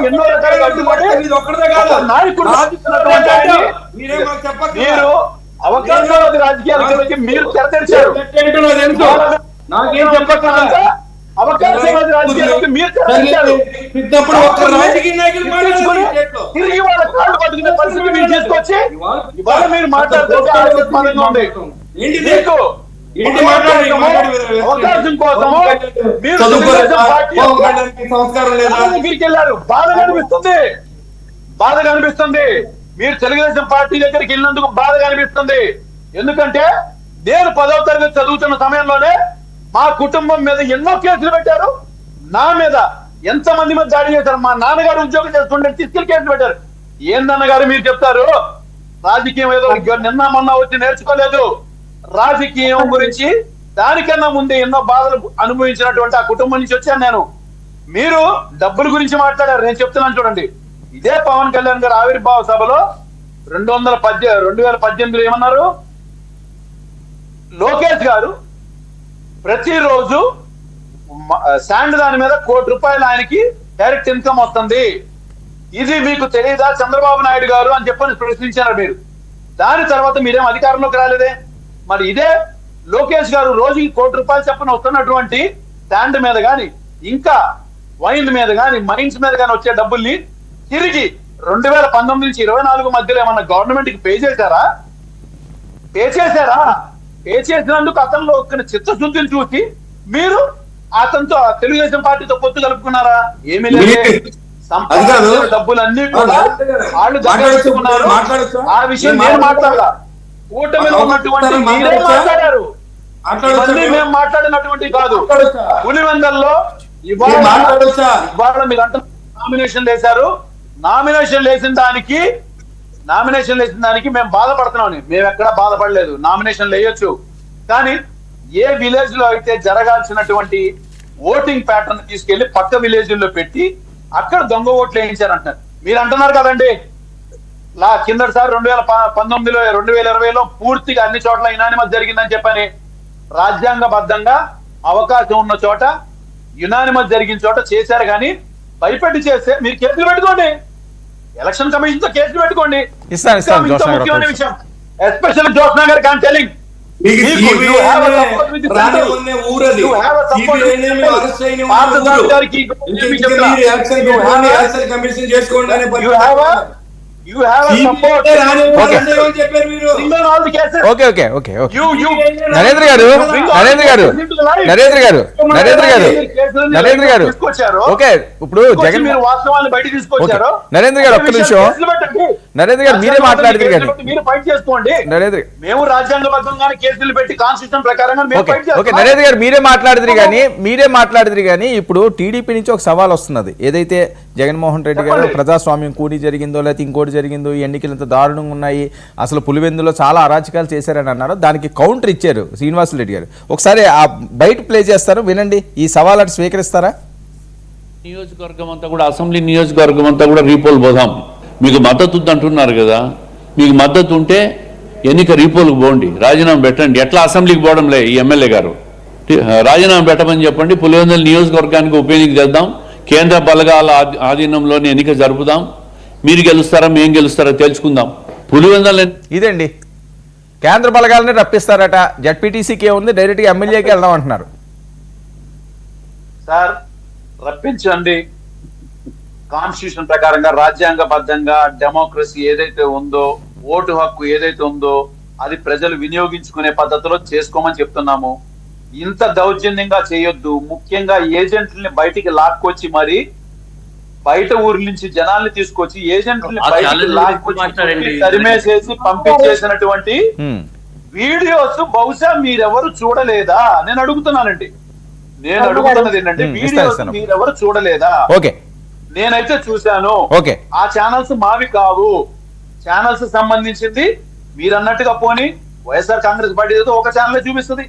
ఎన్నో రకాలుగా మీరు అవకాశవాది రాజకీయాలకి మీరు తెరచారు. నాకేం చెప్పకుండా అవకాశవాది రాజకీయాలకి మీరు తెరచారు. తిరిగి వాళ్ళ కాళ్ళు పట్టుకునే పరిస్థితి మీరు తీసుకొచ్చి ఇవాళ మీరు మాట్లాడుతుంటే ఆనందంగా ఉంది. మీకు అవకాశం కోసం మీరు దగ్గరికి వెళ్ళారు. బాధగా అనిపిస్తుంది. మీరు తెలుగుదేశం పార్టీ దగ్గరికి వెళ్ళినందుకు బాధగా అనిపిస్తుంది. ఎందుకంటే నేను 10వ తరగతి చదువుతున్న సమయంలోనే మా కుటుంబం మీద ఎన్నో కేసులు పెట్టారు. నా మీద ఎంతమంది మీద దాడి చేశారు. మా నాన్నగారు ఉద్యోగం చేస్తుంటే తీసుకెళ్లి కేసులు పెట్టారు. ఏందన్నగారు మీరు చెప్తారు రాజకీయం ఏదో నిన్న మొన్న వచ్చి నేర్చుకోలేదు. రాజకీయం గురించి దానికన్నా ముందే ఎన్నో బాధలు అనుభవించినటువంటి ఆ కుటుంబం నుంచి వచ్చాను నేను. మీరు డబ్బుల గురించి మాట్లాడారు. నేను చెప్తున్నాను చూడండి. ఇదే పవన్ కళ్యాణ్ గారు ఆవిర్భావ సభలో 2018 ఏమన్నారు, లోకేష్ గారు ప్రతిరోజు శాండ్ దాని మీద ₹1 ఆయనకి డైరెక్ట్ ఇన్కమ్ వస్తుంది. ఇది మీకు తెలియదా చంద్రబాబు నాయుడు గారు అని చెప్పని ప్రశ్నించారు మీరు. దాని తర్వాత మీరేం అధికారంలోకి రాలేదే. మరి ఇదే లోకేష్ గారు రోజుకి ₹1 చెప్పని వస్తున్నటువంటి శాండ్ మీద గాని ఇంకా వైన్ మీద గాని మైన్స్ మీద గాని వచ్చే డబ్బుల్ని తిరిగి 2019 నుంచి 24 మధ్యలో ఏమన్నా గవర్నమెంట్ కి పే చేశారా? పే చేసినందుకు అతనిలో ఒక చిత్తశుద్ధిని చూసి మీరు అతనితో తెలుగుదేశం పార్టీతో పొత్తు కలుపుకున్నారా? ఏమీ లేదు. సంపాదించిన డబ్బులన్నీ కూడా వాళ్ళు దగ్గర. ఆ విషయం నేను మాట్లాడలా. కూటమిలో ఉన్నటువంటి మీరే మాట్లాడారు. ఇవన్నీ మేము మాట్లాడినటువంటి కాదు. పులివెందల్లో ఇవాళ మీరు అంటే నామినేషన్ వేశారు. నామినేషన్ వేసిన దానికి మేము బాధపడుతున్నాం. మేము ఎక్కడా బాధపడలేదు. నామినేషన్ వేయొచ్చు. కానీ ఏ విలేజ్ లో అయితే జరగాల్సినటువంటి ఓటింగ్ ప్యాటర్న్ తీసుకెళ్లి పక్క విలేజ్ లో పెట్టి అక్కడ దొంగ ఓట్లు వేయించారంటారు. మీరు అంటున్నారు కదండి కిందటిసారి 2019లో 2020లో పూర్తిగా అన్ని చోట్ల యునానిమస్ జరిగిందని చెప్పని. రాజ్యాంగబద్ధంగా అవకాశం ఉన్న చోట యునానిమస్ జరిగిన చోట చేశారు. కానీ భయపెట్టి చేస్తే మీరు కేసులు పెట్టుకోండి. ఎలక్షన్ కమిషన్ తో కేసులు పెట్టుకోండి. ముఖ్యమైన విషయం ఎస్పెషల్లీ జోష్నా గారు కాన్ telling You have a support. Narendra గారు ఓకే. ఇప్పుడు జగన్ మీరు వాస్తవాన్ని బయట తీసుకొచ్చారు. నరేంద్ర గారు ఒక్క నిమిషం. నరేంద్ర గారు మీరే మాట్లాడతారు కానీ మీరు ఫైట్ చేసుకోండి. నరేంద్ర మేము రాజ్యాంగబద్ధంగానే కేసులు పెట్టి కాన్స్టిట్యూషన్ ప్రకారంగా మేము ఫైట్ చేస్తాం. ఓకే నరేంద్ర గారు మీరే మాట్లాడతారు కానీ ఇప్పుడు టీడీపీ నుంచి ఒక సవాల్ వస్తున్నది. ఏదైతే జగన్మోహన్ రెడ్డి గారు ప్రజాస్వామ్యం కూని జరిగిందో లేకపోతే ఇంకోటి జరిగిందో, ఈ ఎన్నికలు ఇంత దారుణంగా ఉన్నాయి, అసలు పులివెందులో చాలా అరాచకాలు చేశారని అన్నారు. దానికి కౌంటర్ ఇచ్చారు శ్రీనివాసరెడ్డి గారు. ఒకసారి ఆ బయట ప్లే చేస్తారు, వినండి. ఈ సవాల్ అటు స్వీకరిస్తారా? నియోజకవర్గం అంతా కూడా అసెంబ్లీ నియోజకవర్గం అంతా కూడా రీపోల్ పోదాం. మీకు మద్దతు అంటున్నారు కదా, మీకు మద్దతు ఉంటే ఎన్నిక రీపోల్కి పోండి, రాజీనామా పెట్టండి. ఎట్లా అసెంబ్లీకి పోవడంలే ఈ ఎమ్మెల్యే గారు, రాజీనామా పెట్టమని చెప్పండి. పులివెందుల నియోజకవర్గానికి ఉప ఎన్నిక చేద్దాం. కేంద్ర బలగాల ఆధీనంలోని ఎన్నిక జరుపుదాం. మీరు గెలుస్తారా మేము గెలుస్తారా తెలుసుకుందాం. పులివెందుల ఇదండి కేంద్ర బలగాలని రప్పిస్తారట. జడ్పీటీసీకే ఉంది, డైరెక్ట్గా ఎమ్మెల్యేకి వెళ్దాం అంటున్నారు. సార్ రప్పించండి. కాన్స్టిట్యూషన్ ప్రకారంగా రాజ్యాంగబద్ధంగా డెమోక్రసీ ఏదైతే ఉందో, ఓటు హక్కు ఏదైతే ఉందో అది ప్రజలు వినియోగించుకునే పద్ధతిలో చేసుకోమని చెప్తున్నాము. ఇంత దౌర్జన్యంగా చేయొద్దు. ముఖ్యంగా ఏజెంట్లని బయటికి లాక్కొచ్చి మరి బయట ఊరి నుంచి జనాల్ని తీసుకొచ్చి ఏజెంట్లని బయటికి లాక్కొచ్చి తరిమేసేసి పంపించేసినటువంటి వీడియోస్ బహుశా మీరెవరు చూడలేదా? నేను అడుగుతున్నానండి. నేను అడుగుతున్నది ఏంటంటే వీడియోస్ మీరెవరు చూడలేదా? ఓకే నేనైతే చూశాను. ఓకే ఆ ఛానల్స్ మావి కావు. ఛానల్స్ సంబంధించింది మీరు అన్నట్టుగా పోని వైఎస్ఆర్ కాంగ్రెస్ పార్టీ ఒక ఛానల్ చూపిస్తుంది.